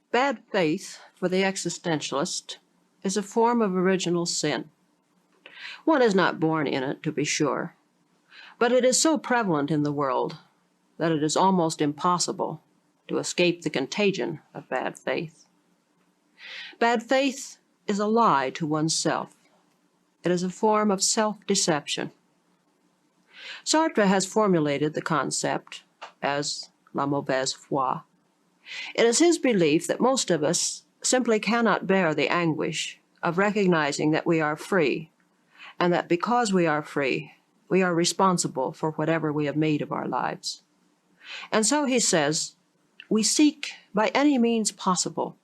Bad faith, for the existentialist, is a form of original sin. One is not born in it, to be sure, but it is so prevalent in the world that it is almost impossible to escape the contagion of bad faith. Bad faith is a lie to oneself. It is a form of self-deception. Sartre has formulated the concept as la mauvaise foi. It is his belief that most of us simply cannot bear the anguish of recognizing that we are free, and that because we are free, we are responsible for whatever we have made of our lives. And so he says, we seek by any means possible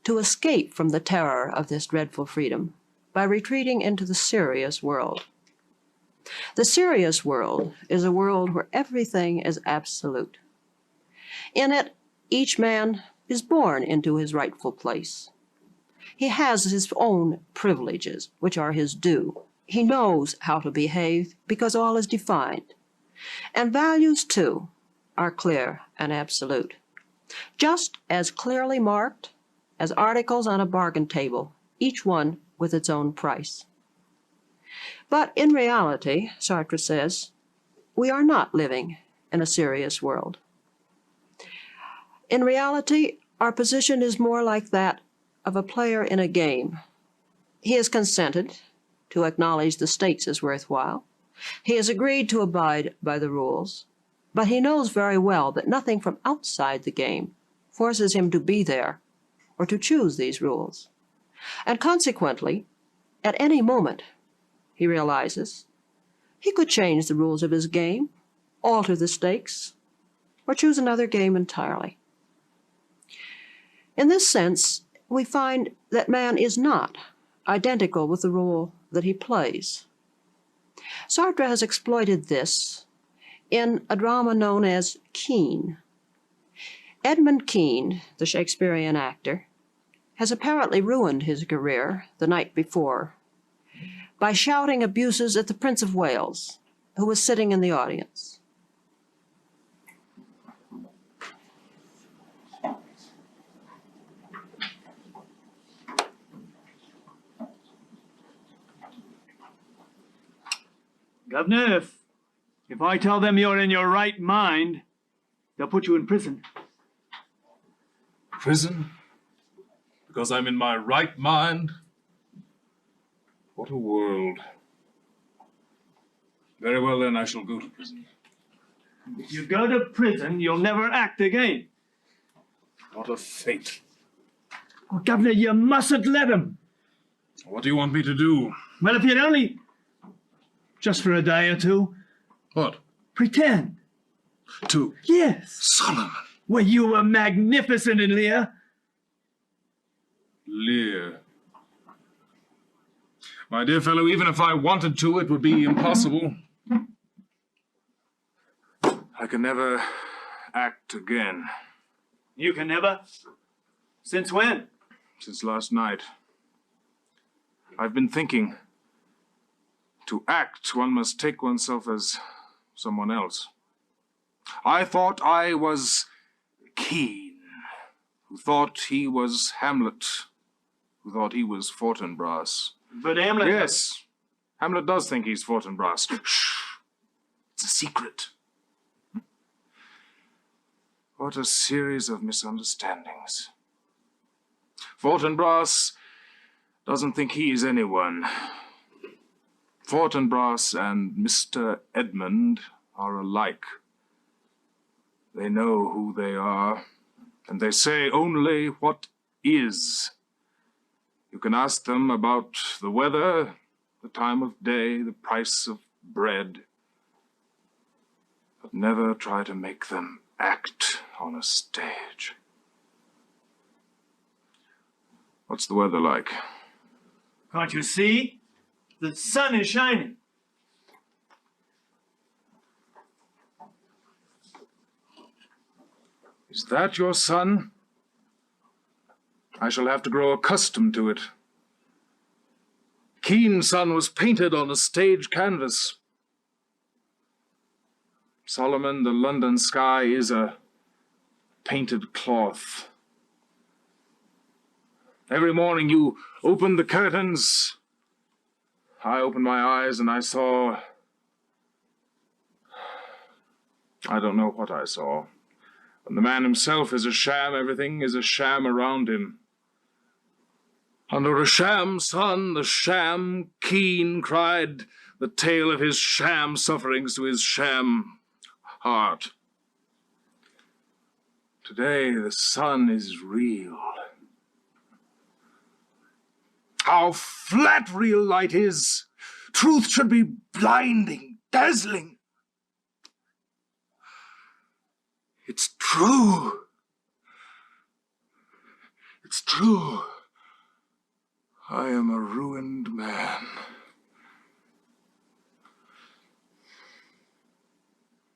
to escape from the terror of this dreadful freedom by retreating into the serious world. The serious world is a world where everything is absolute. In it, each man is born into his rightful place. He has his own privileges, which are his due. He knows how to behave because all is defined. And values, too, are clear and absolute, just as clearly marked as articles on a bargain table, each one with its own price. But in reality, Sartre says, we are not living in a serious world. In reality, our position is more like that of a player in a game. He has consented to acknowledge the stakes as worthwhile. He has agreed to abide by the rules, but he knows very well that nothing from outside the game forces him to be there or to choose these rules. And consequently, at any moment, he realizes, he could change the rules of his game, alter the stakes, or choose another game entirely. In this sense, we find that man is not identical with the role that he plays. Sartre has exploited this in a drama known as Kean. Edmund Kean, the Shakespearean actor, has apparently ruined his career the night before by shouting abuses at the Prince of Wales, who was sitting in the audience. Governor, if I tell them you're in your right mind, they'll put you in prison. Prison? Because I'm in my right mind? What a world. Very well then, I shall go to prison. If you go to prison, you'll never act again. What a fate. Oh, Governor, you mustn't let him. What do you want me to do? Well, if you'd only... just for a day or two. What? Pretend. To? Yes. Solomon. Well, you were magnificent in Lear. Lear. My dear fellow, even if I wanted to, it would be impossible. I can never act again. You can never? Since when? Since last night. I've been thinking. To act, one must take oneself as someone else. I thought I was Kean, who thought he was Hamlet, who thought he was Fortinbras. But Hamlet... Yes, Hamlet does think he's Fortinbras. Shh! It's a secret. What a series of misunderstandings. Fortinbras doesn't think he is anyone. Fortinbras and Mr. Edmund are alike. They know who they are, and they say only what is. You can ask them about the weather, the time of day, the price of bread, but never try to make them act on a stage. What's the weather like? Can't you see? The sun is shining. Is that your sun? I shall have to grow accustomed to it. Kean's sun was painted on a stage canvas. Solomon, the London sky is a painted cloth. Every morning you opened the curtains. I opened my eyes and I saw... I don't know what I saw. When the man himself is a sham, everything is a sham around him. Under a sham sun, the sham Kean cried the tale of his sham sufferings to his sham heart. Today the sun is real. How flat real light is! Truth should be blinding, dazzling. It's true. It's true. I am a ruined man.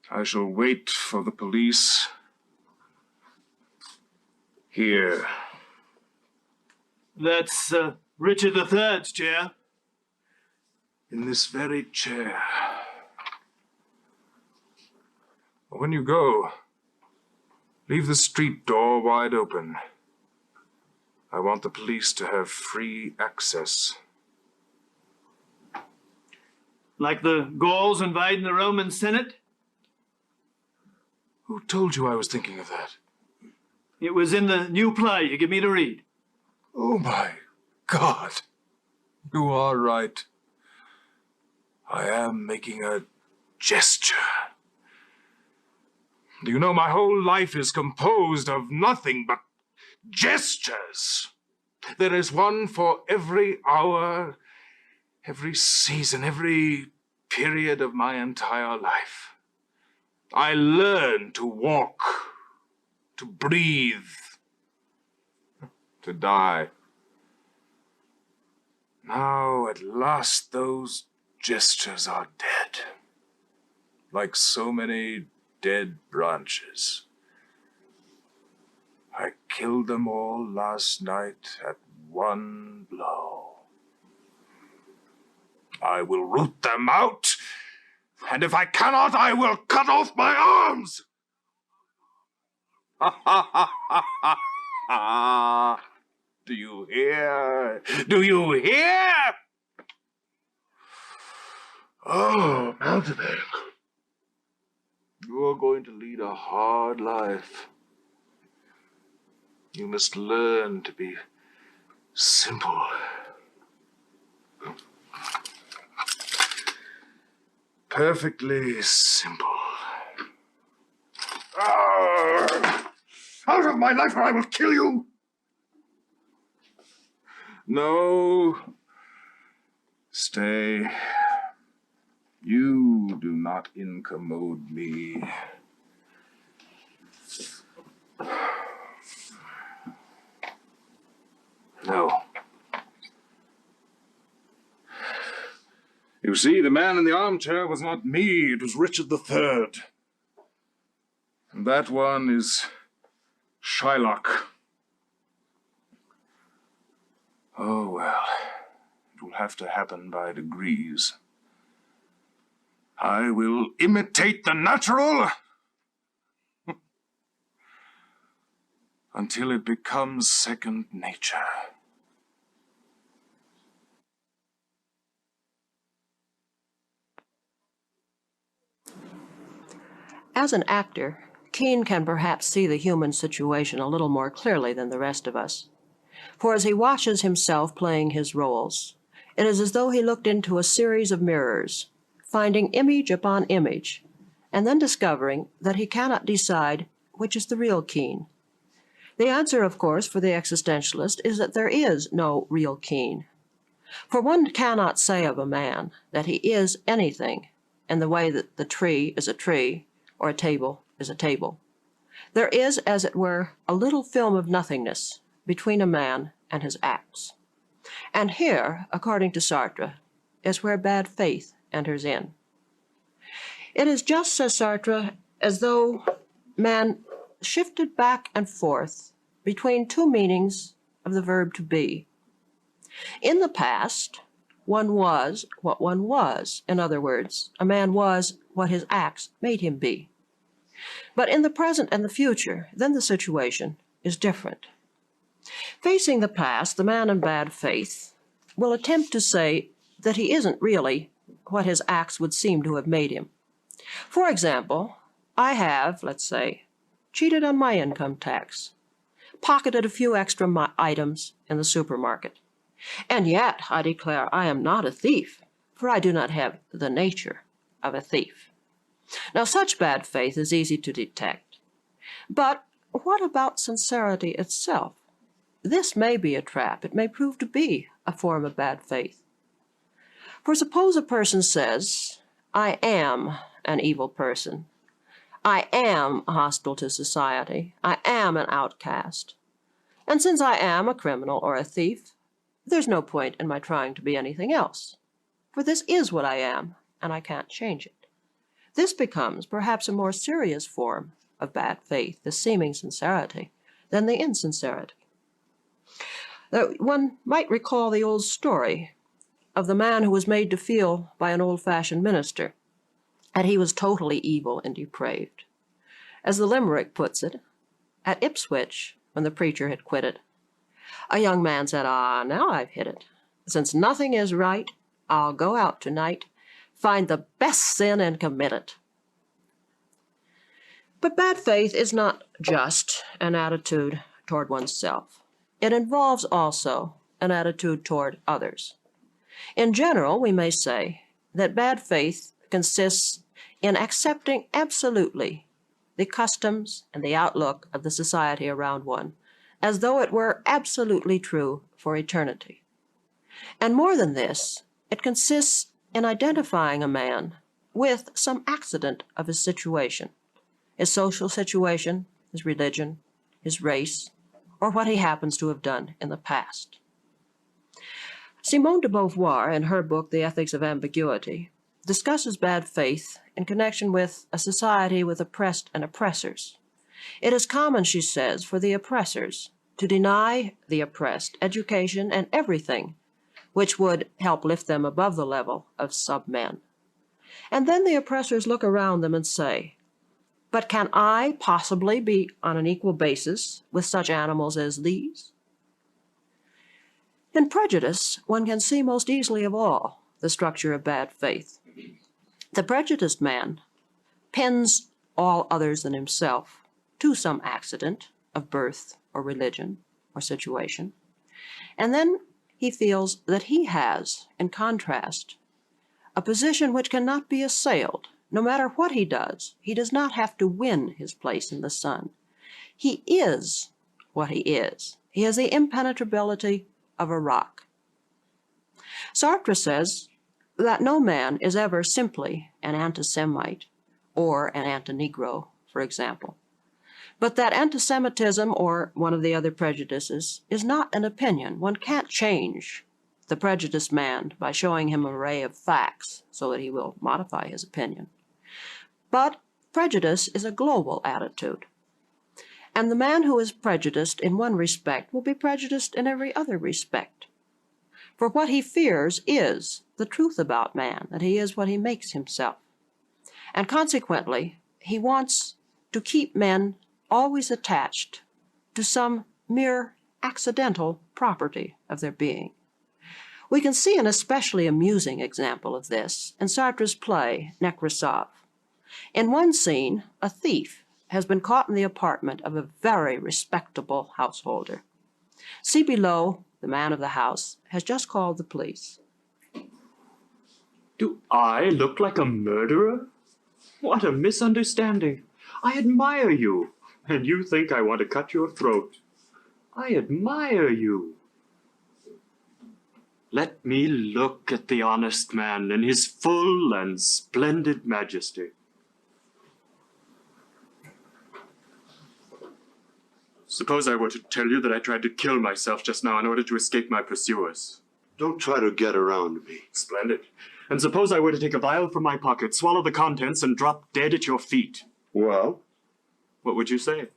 I shall wait for the police here. That's Richard III's chair. In this very chair. When you go, leave the street door wide open. I want the police to have free access. Like the Gauls invading the Roman Senate? Who told you I was thinking of that? It was in the new play you give me to read. Oh my God. You are right. I am making a gesture. Do you know my whole life is composed of nothing but gestures? There is one for every hour, every season, every period of my entire life. I learn to walk, to breathe, to die. Now, at last, those gestures are dead, like so many dead branches. I killed them all last night at one blow. I will root them out, and if I cannot, I will cut off my arms! Do you hear? Do you hear? Oh, mountebank. You are going to lead a hard life. You must learn to be simple. Perfectly simple. Out of my life or I will kill you! No. Stay. You do not incommode me. No. You see, the man in the armchair was not me, it was Richard III. And that one is Shylock. Oh, well, it will have to happen by degrees. I will imitate the natural until it becomes second nature. As an actor, Kean can perhaps see the human situation a little more clearly than the rest of us. For as he watches himself playing his roles, it is as though he looked into a series of mirrors, finding image upon image, and then discovering that he cannot decide which is the real Kean. The answer, of course, for the existentialist is that there is no real Kean. For one cannot say of a man that he is anything in the way that the tree is a tree or a table is a table. There is, as it were, a little film of nothingness between a man and his acts. And here, according to Sartre, is where bad faith enters in. It is just, says Sartre, as though man shifted back and forth between two meanings of the verb to be. In the past, one was what one was. In other words, a man was what his acts made him be. But in the present and the future, then the situation is different. Facing the past, the man in bad faith will attempt to say that he isn't really what his acts would seem to have made him. For example, I have, let's say, cheated on my income tax, pocketed a few extra items in the supermarket. And yet, I declare, I am not a thief, for I do not have the nature of a thief. Now, such bad faith is easy to detect. But what about sincerity itself? This may be a trap. It may prove to be a form of bad faith. For suppose a person says, I am an evil person. I am hostile to society. I am an outcast. And since I am a criminal or a thief, there's no point in my trying to be anything else. For this is what I am, and I can't change it. This becomes perhaps a more serious form of bad faith, the seeming sincerity, than the insincerity. One might recall the old story of the man who was made to feel by an old-fashioned minister that he was totally evil and depraved. As the limerick puts it, at Ipswich, when the preacher had quitted, a young man said, "Ah, now I've hit it. Since nothing is right, I'll go out tonight, find the best sin and commit it." But bad faith is not just an attitude toward oneself. It involves also an attitude toward others. In general, we may say that bad faith consists in accepting absolutely the customs and the outlook of the society around one, as though it were absolutely true for eternity. And more than this, it consists in identifying a man with some accident of his situation, his social situation, his religion, his race, or what he happens to have done in the past. Simone de Beauvoir, in her book, The Ethics of Ambiguity, discusses bad faith in connection with a society with oppressed and oppressors. It is common, she says, for the oppressors to deny the oppressed education and everything which would help lift them above the level of sub-men. And then the oppressors look around them and say, "But can I possibly be on an equal basis with such animals as these?" In prejudice, one can see most easily of all the structure of bad faith. The prejudiced man pins all others than himself to some accident of birth or religion or situation, and then he feels that he has, in contrast, a position which cannot be assailed. No matter what he does not have to win his place in the sun. He is what he is. He has the impenetrability of a rock. Sartre says that no man is ever simply an anti-Semite or an anti-Negro, for example, but that anti-Semitism or one of the other prejudices is not an opinion. One can't change the prejudiced man by showing him an array of facts so that he will modify his opinion. But prejudice is a global attitude. And the man who is prejudiced in one respect will be prejudiced in every other respect. For what he fears is the truth about man, that he is what he makes himself. And consequently, he wants to keep men always attached to some mere accidental property of their being. We can see an especially amusing example of this in Sartre's play, Nekrassov. In one scene, a thief has been caught in the apartment of a very respectable householder. See below, the man of the house has just called the police. Do I look like a murderer? What a misunderstanding. I admire you, and you think I want to cut your throat. I admire you. Let me look at the honest man in his full and splendid majesty. Suppose I were to tell you that I tried to kill myself just now in order to escape my pursuers. Don't try to get around me. Splendid. And suppose I were to take a vial from my pocket, swallow the contents, and drop dead at your feet. Well, What would you say?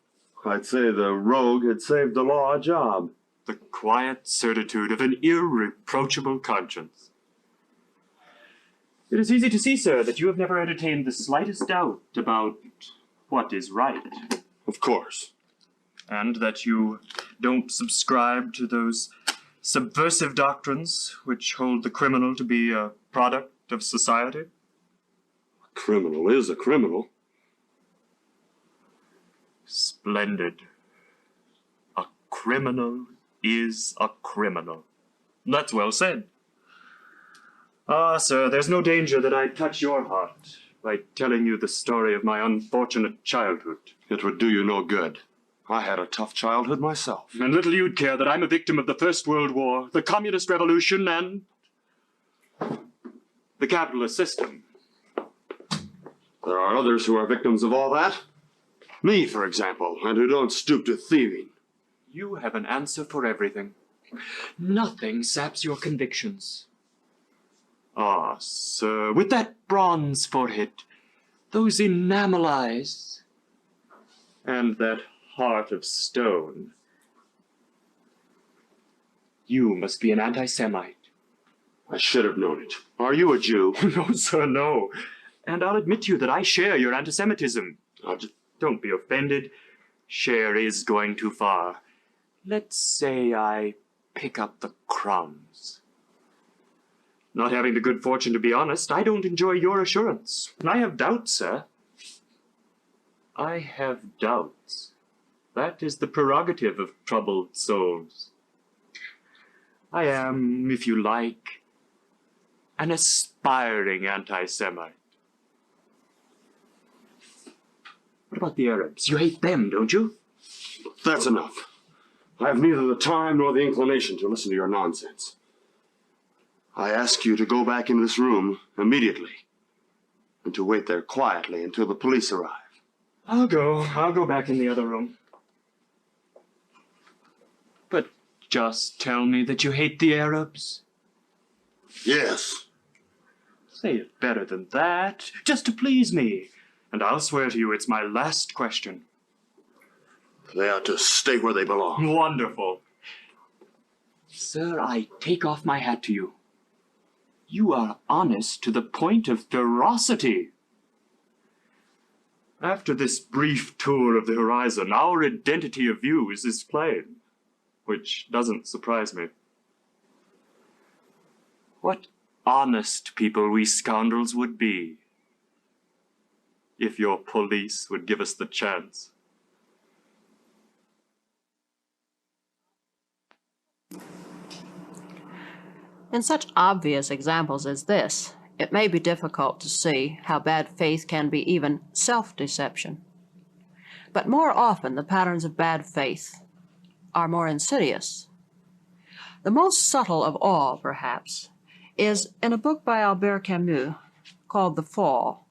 I'd say the rogue had saved the law a job. The quiet certitude of an irreproachable conscience. It is easy to see, sir, that you have never entertained the slightest doubt about what is right. Of course. And that you don't subscribe to those subversive doctrines which hold the criminal to be a product of society? A criminal is a criminal. Splendid. A criminal is a criminal. That's well said. Ah, sir, there's no danger that I touch your heart by telling you the story of my unfortunate childhood. It would do you no good. I had a tough childhood myself. And little you'd care that I'm a victim of the First World War, the Communist Revolution, and the capitalist system. There are others who are victims of all that. Me, for example, and who don't stoop to thieving. You have an answer for everything. Nothing saps your convictions. Ah, sir, with that bronze forehead, those enamel eyes, and that heart of stone, you must be an anti-Semite. I should have known it. Are you a Jew? No, sir, no. And I'll admit to you that I share your anti-Semitism. Don't be offended. Share is going too far. Let's say I pick up the crumbs. Not having the good fortune to be honest, I don't enjoy your assurance. I have doubts, sir. I have doubts. That is the prerogative of troubled souls. I am, if you like, an aspiring anti-Semite. What about the Arabs? You hate them, don't you? That's enough. I have neither the time nor the inclination to listen to your nonsense. I ask you to go back into this room immediately and to wait there quietly until the police arrive. I'll go back in the other room. But just tell me that you hate the Arabs. Yes. Say it better than that, just to please me. And I'll swear to you it's my last question. They ought to stay where they belong. Wonderful. Sir, I take off my hat to you. You are honest to the point of ferocity. After this brief tour of the horizon, our identity of views is plain, which doesn't surprise me. What honest people we scoundrels would be if your police would give us the chance. In such obvious examples as this, it may be difficult to see how bad faith can be even self-deception. But more often, the patterns of bad faith are more insidious. The most subtle of all, perhaps, is in a book by Albert Camus called The Fall.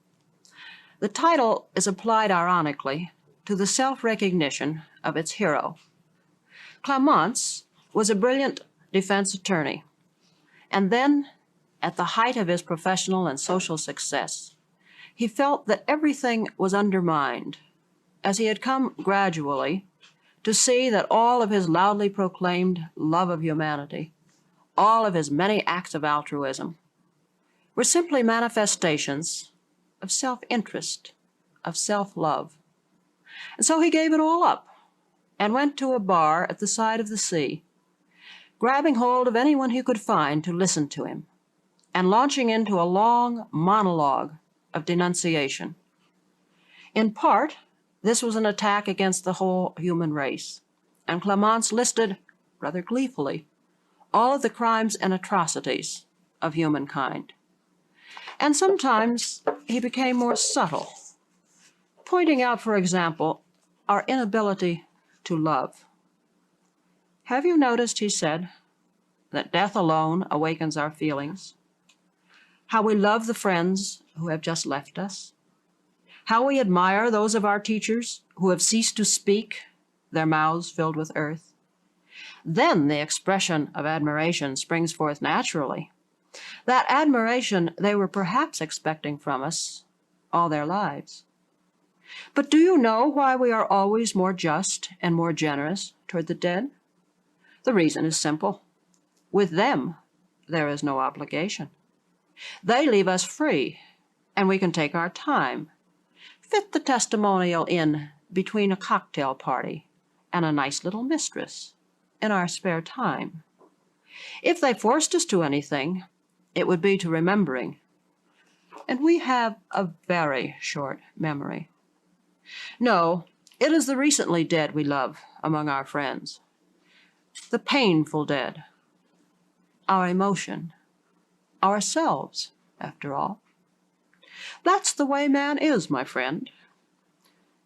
The title is applied ironically to the self-recognition of its hero. Clemence was a brilliant defense attorney, and then, at the height of his professional and social success, he felt that everything was undermined, as he had come gradually to see that all of his loudly proclaimed love of humanity, all of his many acts of altruism, were simply manifestations of self-interest, of self-love. And so he gave it all up and went to a bar at the side of the sea, grabbing hold of anyone he could find to listen to him, and launching into a long monologue of denunciation. In part, this was an attack against the whole human race, and Clemence listed, rather gleefully, all of the crimes and atrocities of humankind. And sometimes he became more subtle, pointing out, for example, our inability to love. Have you noticed, he said, that death alone awakens our feelings, how we love the friends who have just left us, how we admire those of our teachers who have ceased to speak, their mouths filled with earth. Then the expression of admiration springs forth naturally. That admiration they were perhaps expecting from us all their lives. But do you know why we are always more just and more generous toward the dead? The reason is simple. With them, there is no obligation. They leave us free, and we can take our time, fit the testimonial in between a cocktail party and a nice little mistress in our spare time. If they forced us to anything, it would be to remembering, and we have a very short memory. No, it is the recently dead we love among our friends, the painful dead, our emotion, ourselves, after all. That's the way man is, my friend.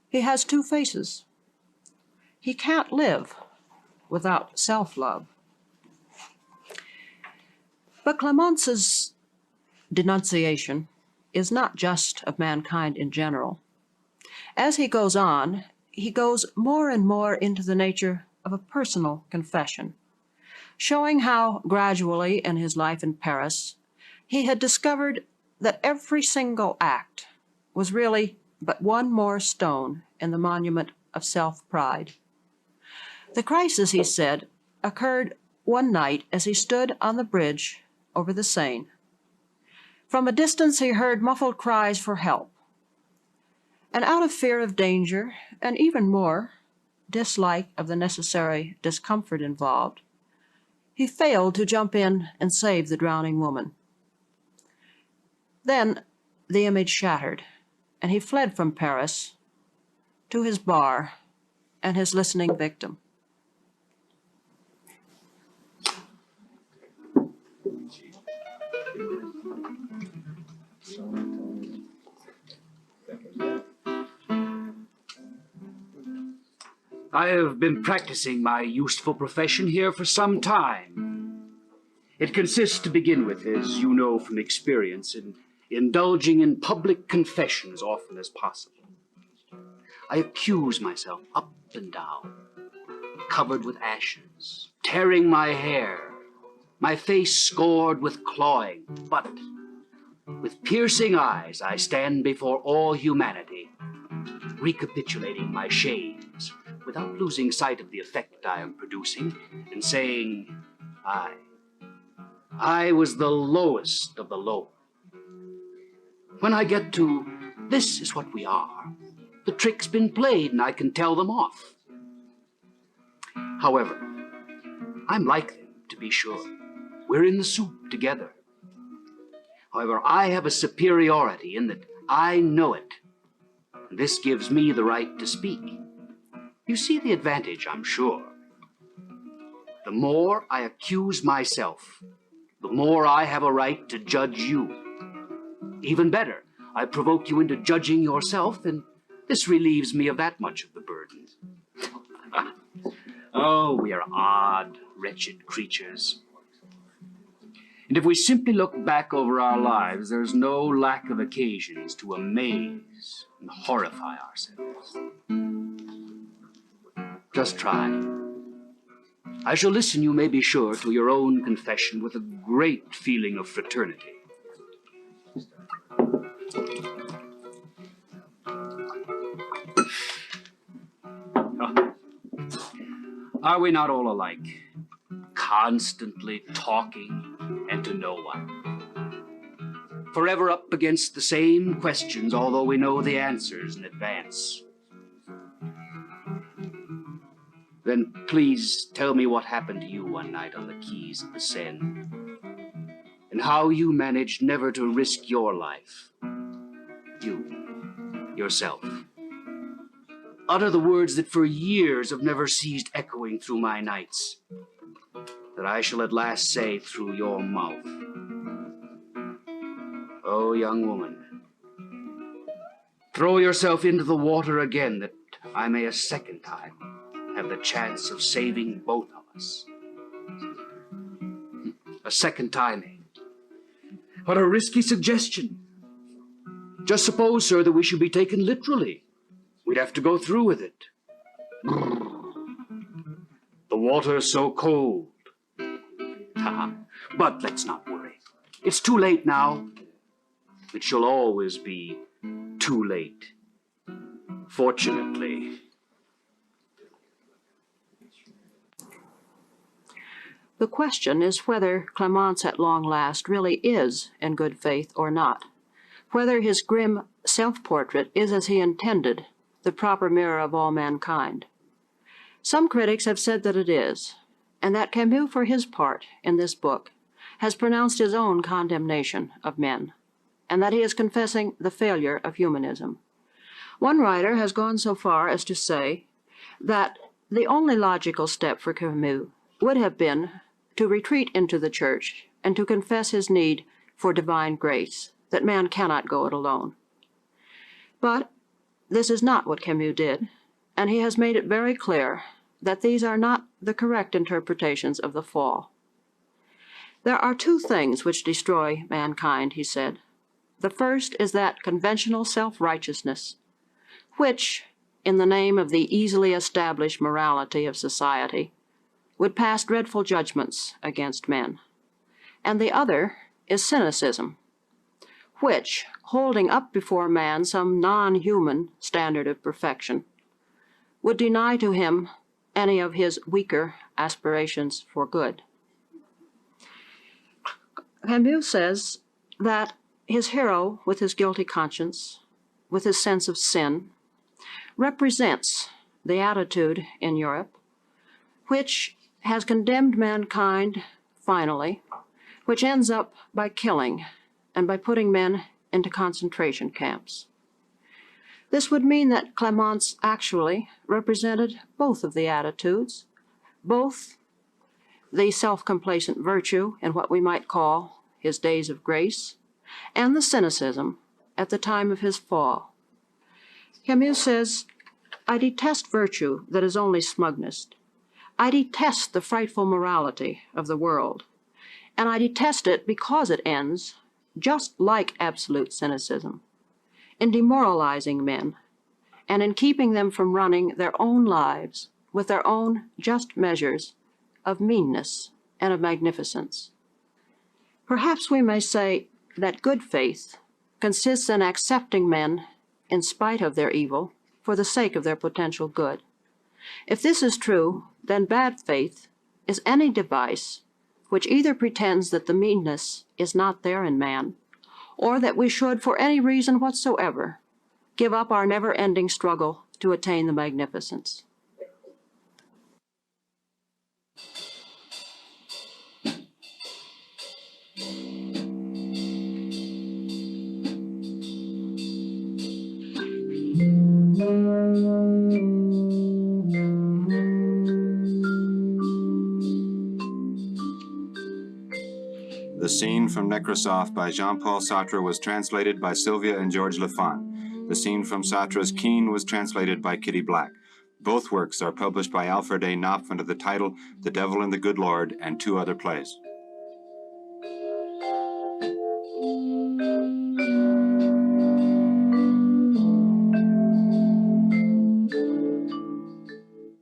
He has two faces. He can't live without self-love. But Clemence's denunciation is not just of mankind in general. As he goes on, he goes more and more into the nature of a personal confession, showing how gradually in his life in Paris he had discovered that every single act was really but one more stone in the monument of self-pride. The crisis, he said, occurred one night as he stood on the bridge over the Seine. From a distance he heard muffled cries for help, and out of fear of danger, and even more, dislike of the necessary discomfort involved, he failed to jump in and save the drowning woman. Then the image shattered, and he fled from Paris to his bar and his listening victim. I have been practicing my useful profession here for some time. It consists, to begin with, as you know from experience, in indulging in public confession as often as possible. I accuse myself up and down, covered with ashes, tearing my hair, my face scored with clawing, but with piercing eyes I stand before all humanity, recapitulating my shames without losing sight of the effect I am producing, and saying, I was the lowest of the low. When I get to, this is what we are, the trick's been played and I can tell them off. However, I'm like them, to be sure. We're in the soup together. However, I have a superiority in that I know it. And this gives me the right to speak. You see the advantage, I'm sure. The more I accuse myself, the more I have a right to judge you. Even better, I provoke you into judging yourself, and this relieves me of that much of the burden. Oh, we are odd, wretched creatures. And if we simply look back over our lives, there's no lack of occasions to amaze and horrify ourselves. Just try. I shall listen, you may be sure, to your own confession with a great feeling of fraternity. Are we not all alike? Constantly talking and to no one. Forever up against the same questions, although we know the answers in advance. Then please tell me what happened to you one night on the quays of the Seine, and how you managed never to risk your life. You, yourself. Utter the words that for years have never ceased echoing through my nights, that I shall at last say through your mouth. Oh, young woman, throw yourself into the water again, that I may a second time have the chance of saving both of us. a second timing. What a risky suggestion. Just suppose, sir, that we should be taken literally. We'd have to go through with it. The water's so cold. But let's not worry. It's too late now. It shall always be too late. Fortunately. The question is whether Clemence at long last really is in good faith or not, whether his grim self-portrait is as he intended, the proper mirror of all mankind. Some critics have said that it is, and that Camus, for his part, in this book, has pronounced his own condemnation of men, and that he is confessing the failure of humanism. One writer has gone so far as to say that the only logical step for Camus would have been to retreat into the church and to confess his need for divine grace, that man cannot go it alone. But this is not what Camus did, and he has made it very clear that these are not the correct interpretations of the fall. There are two things which destroy mankind, he said. The first is that conventional self-righteousness, which, in the name of the easily established morality of society, would pass dreadful judgments against men. And the other is cynicism, which, holding up before man some non-human standard of perfection, would deny to him any of his weaker aspirations for good. Camus says that his hero, with his guilty conscience, with his sense of sin, represents the attitude in Europe which has condemned mankind finally, which ends up by killing and by putting men into concentration camps. This would mean that Clemence actually represented both of the attitudes, both the self-complacent virtue in what we might call his days of grace, and the cynicism at the time of his fall. Camus says, "I detest virtue that is only smugness. I detest the frightful morality of the world, and I detest it because it ends, just like absolute cynicism, in demoralizing men and in keeping them from running their own lives with their own just measures of meanness and of magnificence." Perhaps we may say that good faith consists in accepting men in spite of their evil for the sake of their potential good. If this is true, then bad faith is any device which either pretends that the meanness is not there in man, or that we should, for any reason whatsoever, give up our never-ending struggle to attain the magnificence. The scene from Nekrassov by Jean-Paul Sartre was translated by Sylvia and George Lafont. The scene from Sartre's Kean was translated by Kitty Black. Both works are published by Alfred A. Knopf under the title The Devil and the Good Lord and two other plays.